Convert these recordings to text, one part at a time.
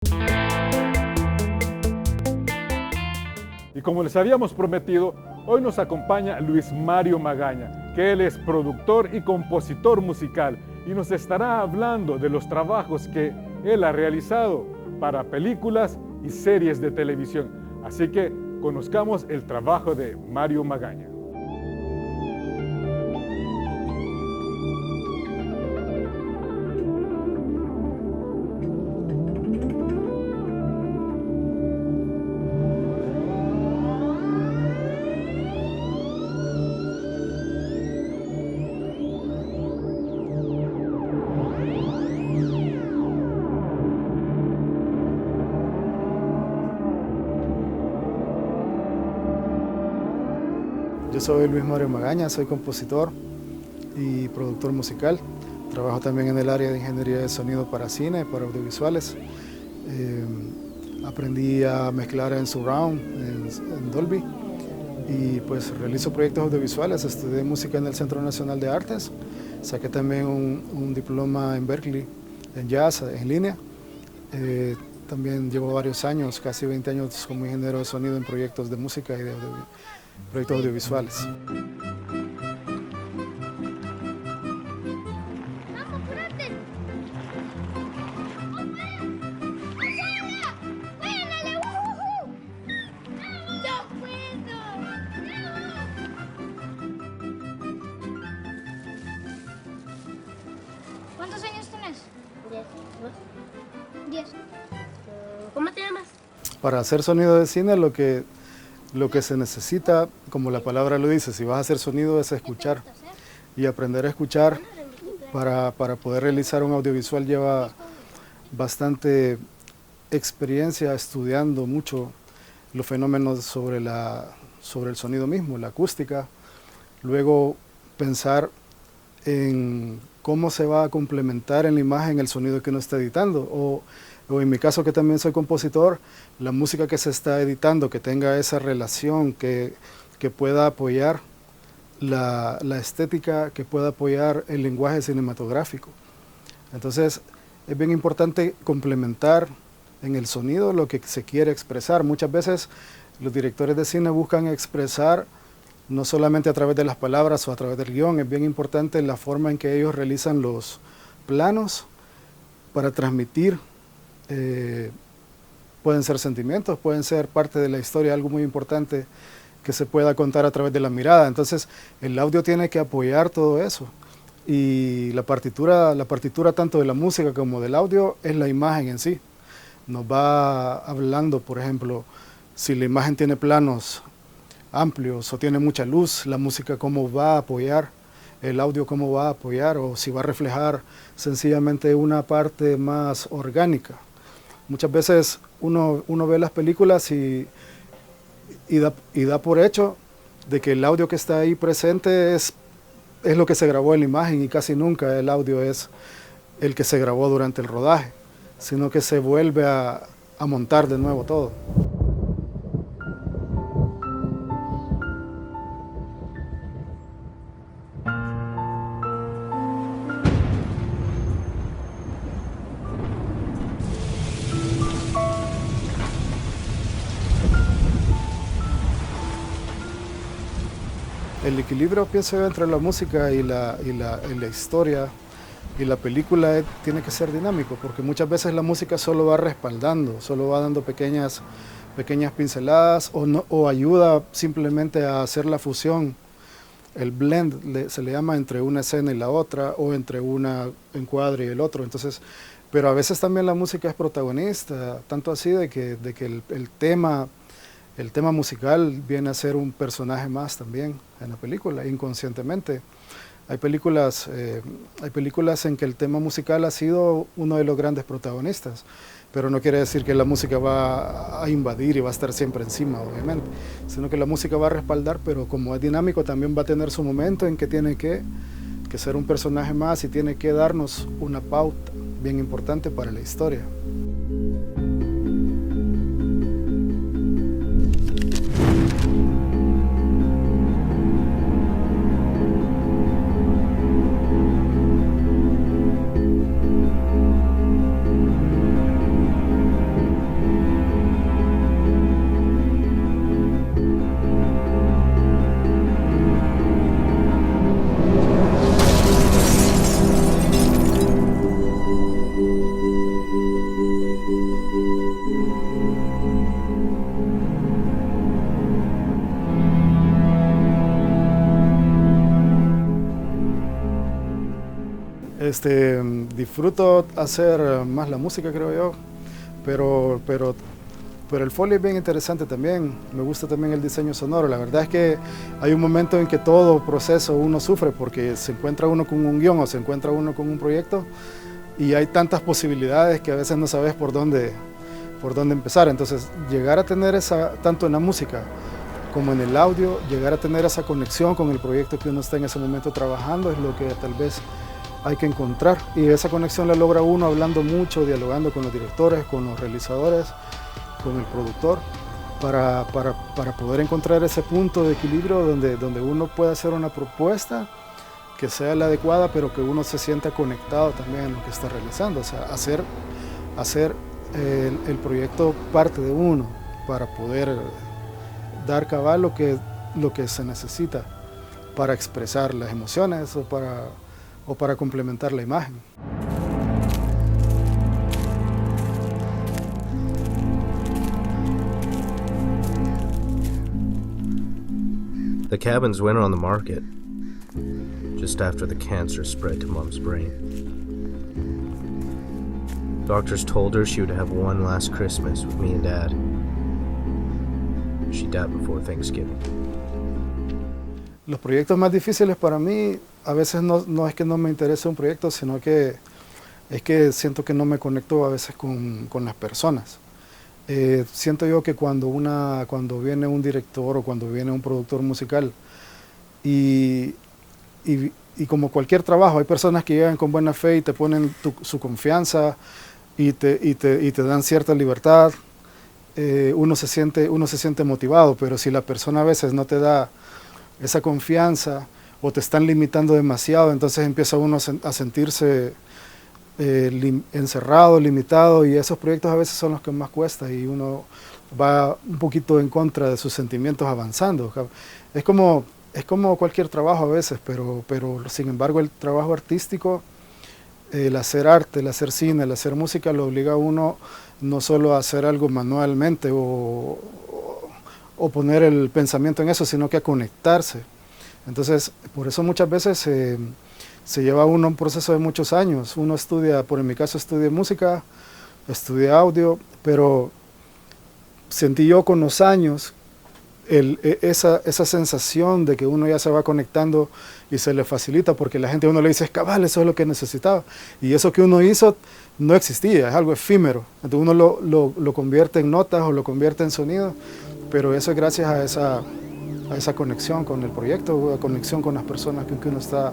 Y como les habíamos prometido, hoy nos acompaña Luis Mario Magaña, que él es productor y compositor musical y nos estará hablando de los trabajos que él ha realizado para películas y series de televisión. Así que conozcamos el trabajo de Mario Magaña. Yo soy Luis Mario Magaña, soy compositor y productor musical. Trabajo también en el área de ingeniería de sonido para cine, para audiovisuales. Aprendí a mezclar en Surround, en Dolby, y pues realizo proyectos audiovisuales. Estudié música en el Centro Nacional de Artes. Saqué también un diploma en Berkeley, en jazz, en línea. También llevo varios años, casi 20 años como ingeniero de sonido en proyectos de música y de proyectos audiovisuales. ¿Cuántos años tenés? 10. 10. ¿Cómo te llamas? Para hacer sonido de cine lo que se necesita, como la palabra lo dice, si vas a hacer sonido es escuchar. Y aprender a escuchar para poder realizar un audiovisual lleva bastante experiencia estudiando mucho los fenómenos sobre el sonido mismo, la acústica. Luego pensar en cómo se va a complementar en la imagen el sonido que uno está editando. O en mi caso, que también soy compositor, la música que se está editando, que tenga esa relación, que pueda apoyar la estética, que pueda apoyar el lenguaje cinematográfico. Entonces, es bien importante complementar en el sonido lo que se quiere expresar. Muchas veces los directores de cine buscan expresar no solamente a través de las palabras o a través del guión, es bien importante la forma en que ellos realizan los planos para transmitir. Pueden ser sentimientos, pueden ser parte de la historia, algo muy importante que se pueda contar a través de la mirada. Entonces el audio tiene que apoyar todo eso, y la partitura tanto de la música como del audio es la imagen en sí. Nos va hablando, por ejemplo, si la imagen tiene planos amplios o tiene mucha luz, la música cómo va a apoyar, el audio cómo va a apoyar, o si va a reflejar sencillamente una parte más orgánica. Muchas veces uno ve las películas y da por hecho de que el audio que está ahí presente es lo que se grabó en la imagen, y casi nunca el audio es el que se grabó durante el rodaje, sino que se vuelve a montar de nuevo todo. El equilibrio, pienso yo, entre la música y la historia y la película tiene que ser dinámico, porque muchas veces la música solo va respaldando, solo va dando pequeñas pinceladas, o ayuda simplemente a hacer la fusión, el blend se le llama, entre una escena y la otra, o entre una encuadre y el otro. Entonces, pero a veces también la música es protagonista, tanto así de que el tema musical viene a ser un personaje más también en la película, inconscientemente. Hay películas en que el tema musical ha sido uno de los grandes protagonistas, pero no quiere decir que la música va a invadir y va a estar siempre encima, obviamente, sino que la música va a respaldar, pero como es dinámico también va a tener su momento en que tiene que ser un personaje más y tiene que darnos una pauta bien importante para la historia. Disfruto hacer más la música, creo yo, pero el Foley es bien interesante también. Me gusta también el diseño sonoro. La verdad es que hay un momento en que todo proceso uno sufre porque se encuentra uno con un guión o se encuentra uno con un proyecto y hay tantas posibilidades que a veces no sabes por dónde empezar. Entonces, llegar a tener tanto en la música como en el audio, llegar a tener esa conexión con el proyecto que uno está en ese momento trabajando es lo que tal vez hay que encontrar. Y esa conexión la logra uno hablando mucho, dialogando con los directores, con los realizadores, con el productor, para poder encontrar ese punto de equilibrio donde uno puede hacer una propuesta que sea la adecuada, pero que uno se sienta conectado también en lo que está realizando. O sea, hacer el proyecto parte de uno para poder dar cabal lo que se necesita para expresar las emociones o para complementar la imagen. The cabins went on the market just after the cancer spread to Mom's brain. Doctors told her she would have one last Christmas with me and Dad. She died before Thanksgiving. Los proyectos más difíciles para mí, a veces no es que no me interese un proyecto, sino que es que siento que no me conecto a veces con las personas. Siento yo que cuando viene un director o cuando viene un productor musical y como cualquier trabajo, hay personas que llegan con buena fe y te ponen su confianza y te dan cierta libertad, uno se siente motivado, pero si la persona a veces no te da esa confianza o te están limitando demasiado, entonces empieza uno a sentirse encerrado, limitado, y esos proyectos a veces son los que más cuesta y uno va un poquito en contra de sus sentimientos avanzando. Es como cualquier trabajo a veces, pero sin embargo el trabajo artístico, el hacer arte, el hacer cine, el hacer música lo obliga a uno no solo a hacer algo manualmente o poner el pensamiento en eso, sino que a conectarse. Entonces, por eso muchas veces se lleva uno un proceso de muchos años. Uno estudia, en mi caso estudié música, estudié audio, pero sentí yo con los años esa sensación de que uno ya se va conectando y se le facilita, porque la gente a uno le dice, cabal, eso es lo que necesitaba. Y eso que uno hizo no existía, es algo efímero. Entonces uno lo convierte en notas o lo convierte en sonido, pero eso es gracias a esa conexión con el proyecto, a conexión con las personas con que uno está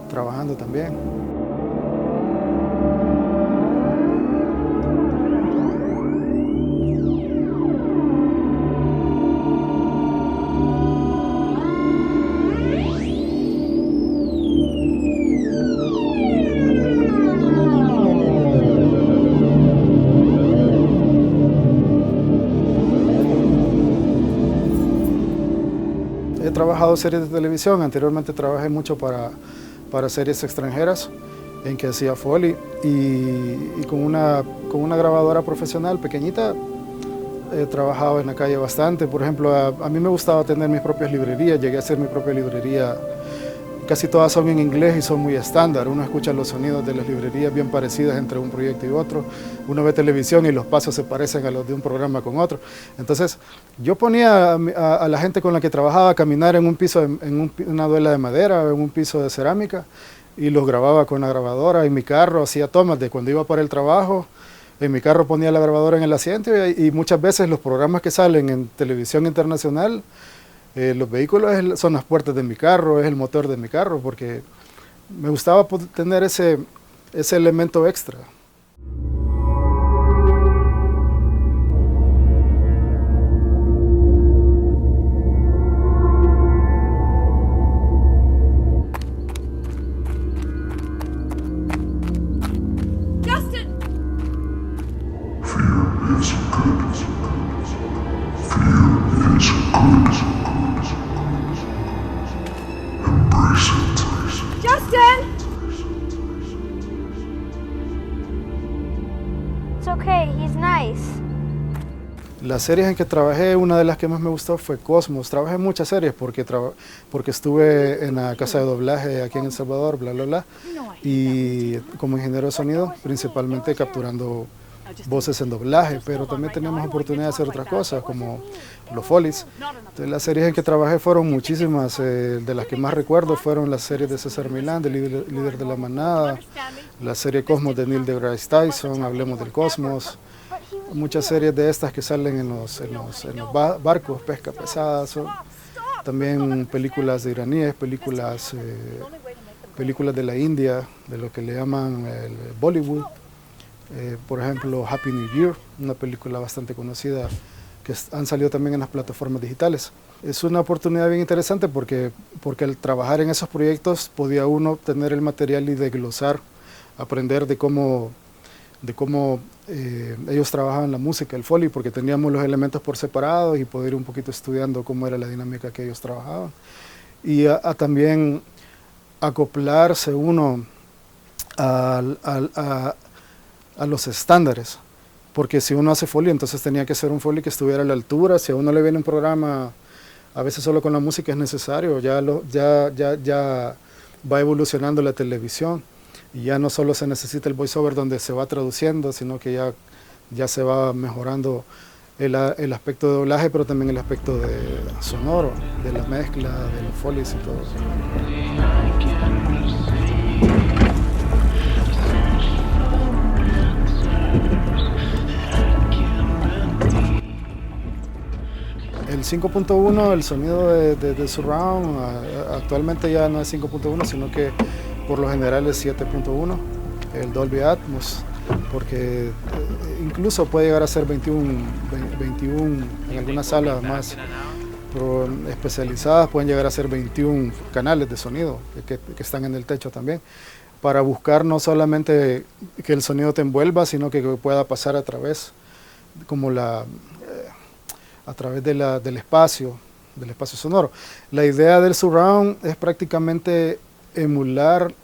trabajando también. He trabajado series de televisión, anteriormente trabajé mucho para series extranjeras en que hacía Foley y con una grabadora profesional pequeñita he trabajado en la calle bastante. Por ejemplo, a mí me gustaba tener mis propias librerías, llegué a hacer mi propia librería. Casi todas son en inglés y son muy estándar. Uno escucha los sonidos de las librerías bien parecidas entre un proyecto y otro. Uno ve televisión y los pasos se parecen a los de un programa con otro. Entonces, yo ponía a la gente con la que trabajaba a caminar en un piso, en una duela de madera, en un piso de cerámica, y los grababa con la grabadora. En mi carro hacía tomas de cuando iba para el trabajo. En mi carro ponía la grabadora en el asiento y muchas veces los programas que salen en televisión internacional, los vehículos son las puertas de mi carro, es el motor de mi carro, porque me gustaba tener ese elemento extra. Las series en que trabajé, una de las que más me gustó fue Cosmos. Trabajé en muchas series porque estuve en la casa de doblaje aquí en El Salvador, bla, bla, bla. Y como ingeniero de sonido, principalmente capturando voces en doblaje, pero también teníamos oportunidad de hacer otras cosas como los Follies. Entonces, las series en que trabajé fueron muchísimas, de las que más recuerdo fueron las series de César Milán, de líder de la manada, la serie Cosmos de Neil deGrasse Tyson, Hablemos del Cosmos, muchas series de estas que salen en los barcos, pesca pesada, también películas de iraníes, películas de la India, de lo que le llaman el Bollywood. Por ejemplo, Happy New Year, una película bastante conocida que han salido también en las plataformas digitales. Es una oportunidad bien interesante porque al trabajar en esos proyectos podía uno tener el material y desglosar, aprender de cómo ellos trabajaban la música, el Foley, porque teníamos los elementos por separado y poder ir un poquito estudiando cómo era la dinámica que ellos trabajaban. Y también acoplarse uno a los estándares, porque si uno hace Foley, entonces tenía que ser un Foley que estuviera a la altura. Si a uno le viene un programa, a veces solo con la música es necesario, ya va evolucionando la televisión, y ya no solo se necesita el voiceover donde se va traduciendo, sino que ya se va mejorando el aspecto de doblaje, pero también el aspecto de sonoro, de la mezcla, de los Foleys y todo eso. El 5.1, el sonido de Surround, actualmente ya no es 5.1, sino que por lo general es 7.1, el Dolby Atmos, porque incluso puede llegar a ser 21 en algunas salas más especializadas, pueden llegar a ser 21 canales de sonido que están en el techo también, para buscar no solamente que el sonido te envuelva, sino que pueda pasar a través del espacio sonoro. La idea del surround es prácticamente emular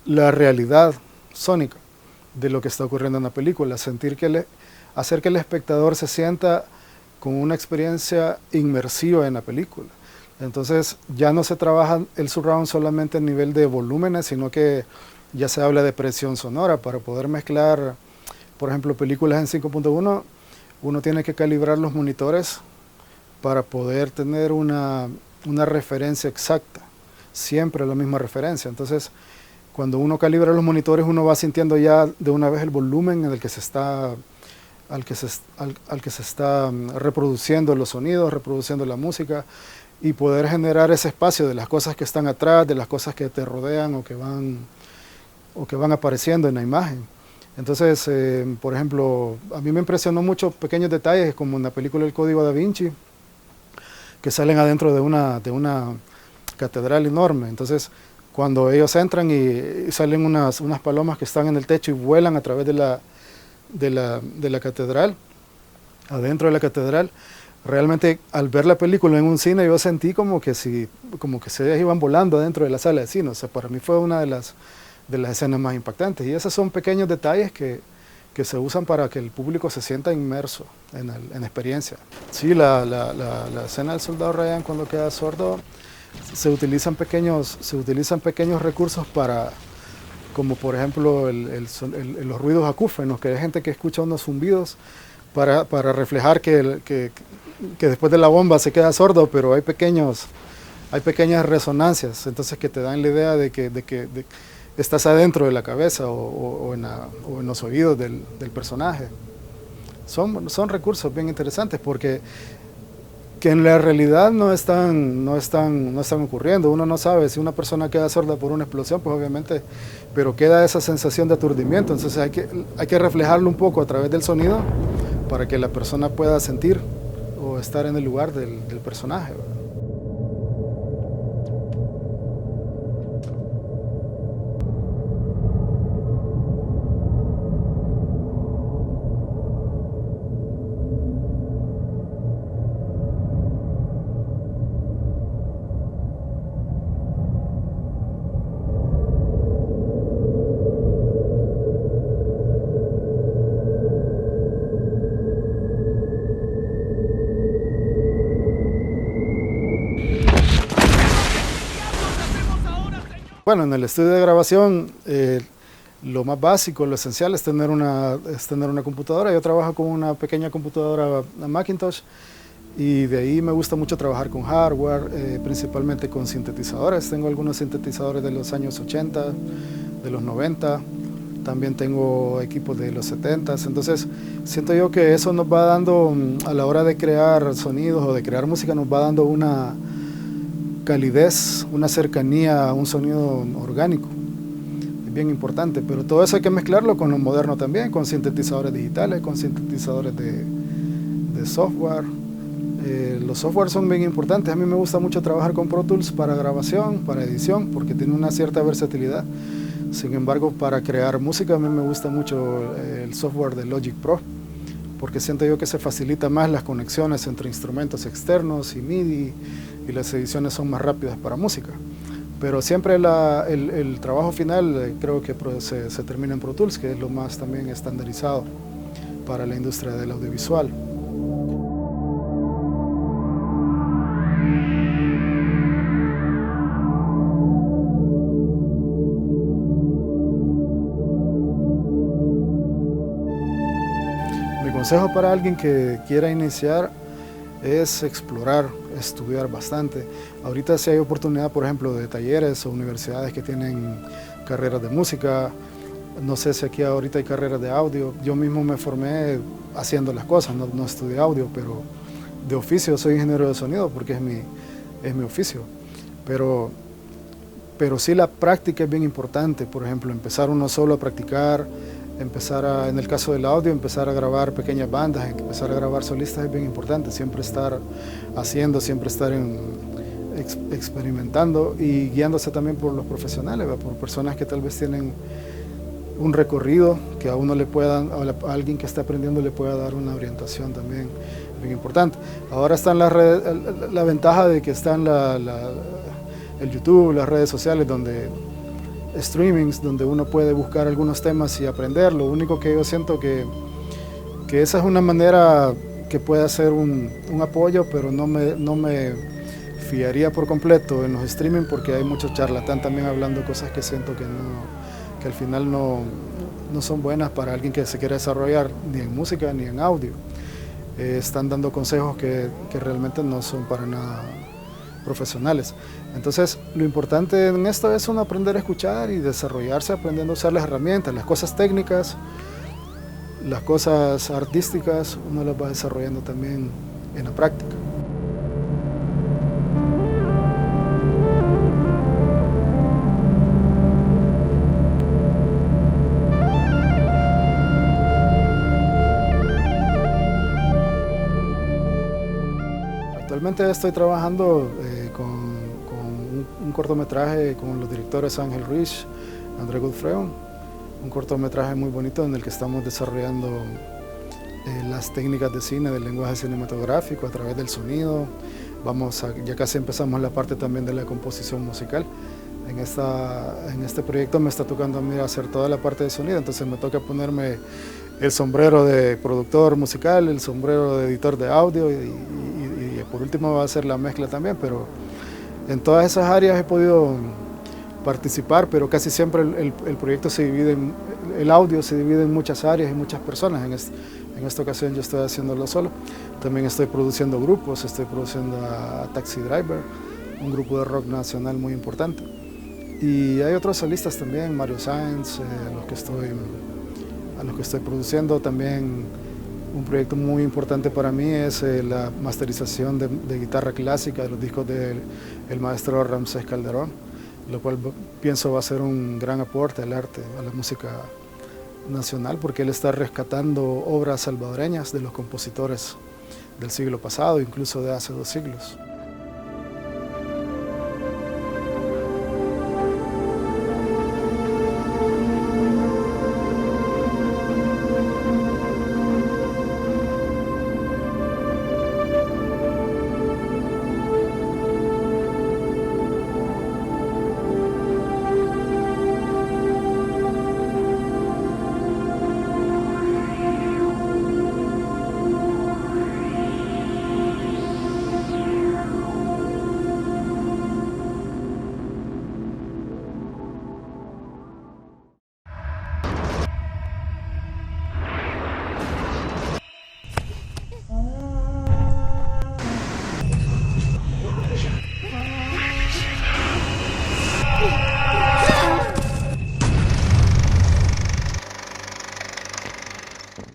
la realidad sónica de lo que está ocurriendo en la película, hacer que el espectador se sienta con una experiencia inmersiva en la película. Entonces ya no se trabaja el surround solamente a nivel de volúmenes, sino que ya se habla de presión sonora. Para poder mezclar, por ejemplo, películas en 5.1, uno tiene que calibrar los monitores para poder tener una referencia exacta, siempre la misma referencia. Entonces, cuando uno calibra los monitores, uno va sintiendo ya de una vez el volumen en el que al que se está reproduciendo los sonidos, reproduciendo la música, y poder generar ese espacio de las cosas que están atrás, de las cosas que te rodean o que van apareciendo en la imagen. Entonces, por ejemplo, a mí me impresionó mucho pequeños detalles, como en la película El Código Da Vinci, que salen adentro de una catedral enorme. Entonces, cuando ellos entran y salen unas palomas que están en el techo y vuelan a través de la catedral, adentro de la catedral, realmente al ver la película en un cine yo sentí como que se iban volando adentro de la sala de cine. O sea, para mí fue una de las escenas más impactantes, y esos son pequeños detalles que se usan para que el público se sienta inmerso en la experiencia. Sí, la escena del soldado Ryan cuando queda sordo, se utilizan pequeños recursos como por ejemplo los ruidos acúfenos, que hay gente que escucha unos zumbidos para reflejar que después de la bomba se queda sordo, pero hay pequeñas resonancias, entonces que te dan la idea de que estás adentro de la cabeza o en los oídos del personaje. Son recursos bien interesantes porque que en la realidad no están ocurriendo. Uno no sabe si una persona queda sorda por una explosión, pues obviamente, pero queda esa sensación de aturdimiento. Entonces hay que reflejarlo un poco a través del sonido para que la persona pueda sentir o estar en el lugar del personaje. Bueno, en el estudio de grabación, lo más básico, lo esencial es tener una computadora. Yo trabajo con una pequeña computadora Macintosh y de ahí me gusta mucho trabajar con hardware, principalmente con sintetizadores. Tengo algunos sintetizadores de los años 80, de los 90, también tengo equipos de los 70, entonces siento yo que eso nos va dando, a la hora de crear sonidos o de crear música, nos va dando una calidez, una cercanía a un sonido orgánico. Bien importante, pero todo eso hay que mezclarlo con lo moderno también, con sintetizadores digitales, con sintetizadores de software. Los softwares son bien importantes. A mí me gusta mucho trabajar con Pro Tools para grabación, para edición, porque tiene una cierta versatilidad. Sin embargo, para crear música a mí me gusta mucho el software de Logic Pro, porque siento yo que se facilita más las conexiones entre instrumentos externos y MIDI, y las ediciones son más rápidas para música. Pero siempre el trabajo final creo que se termina en Pro Tools, que es lo más también estandarizado para la industria del audiovisual. Mi consejo para alguien que quiera iniciar es explorar, estudiar bastante. Ahorita sí hay oportunidad, por ejemplo, de talleres o universidades que tienen carreras de música. No sé si aquí ahorita hay carreras de audio. Yo mismo me formé haciendo las cosas, no estudié audio, pero de oficio soy ingeniero de sonido porque es mi oficio. Pero sí la práctica es bien importante. Por ejemplo, empezar uno solo a practicar, en el caso del audio, empezar a grabar pequeñas bandas, empezar a grabar solistas es bien importante. Siempre estar haciendo, siempre estar experimentando y guiándose también por los profesionales, por personas que tal vez tienen un recorrido que a uno le puedan, a alguien que está aprendiendo le pueda dar una orientación también bien importante. Ahora están las redes, la ventaja de que están el YouTube, las redes sociales, donde streamings, donde uno puede buscar algunos temas y aprender. Lo único que yo siento que esa es una manera que puede ser un apoyo, pero no me fiaría por completo en los streaming, porque hay mucho charlatán también hablando cosas que siento que al final no son buenas para alguien que se quiere desarrollar ni en música ni en audio. Están dando consejos que realmente no son para nada profesionales. Entonces, lo importante en esto es uno aprender a escuchar y desarrollarse aprendiendo a usar las herramientas, las cosas técnicas, las cosas artísticas, uno las va desarrollando también en la práctica. Actualmente estoy trabajando con un cortometraje con los directores Ángel Ruiz, André Godfredo, un cortometraje muy bonito en el que estamos desarrollando las técnicas de cine, del lenguaje cinematográfico a través del sonido. Ya casi empezamos la parte también de la composición musical. En este proyecto me está tocando a mí hacer toda la parte de sonido, entonces me toca ponerme el sombrero de productor musical, el sombrero de editor de audio y por último va a ser la mezcla también, pero en todas esas áreas he podido participar, pero casi siempre el proyecto el audio se divide en muchas áreas y muchas personas. En esta ocasión yo estoy haciéndolo solo. También estoy produciendo grupos, estoy produciendo a Taxi Driver, un grupo de rock nacional muy importante. Y hay otros solistas también, Mario Sáenz, a los que estoy produciendo. También un proyecto muy importante para mí es la masterización de guitarra clásica de los discos del maestro Ramsés Calderón, lo cual pienso va a ser un gran aporte al arte, a la música nacional, porque él está rescatando obras salvadoreñas de los compositores del siglo pasado, incluso de hace 2 siglos.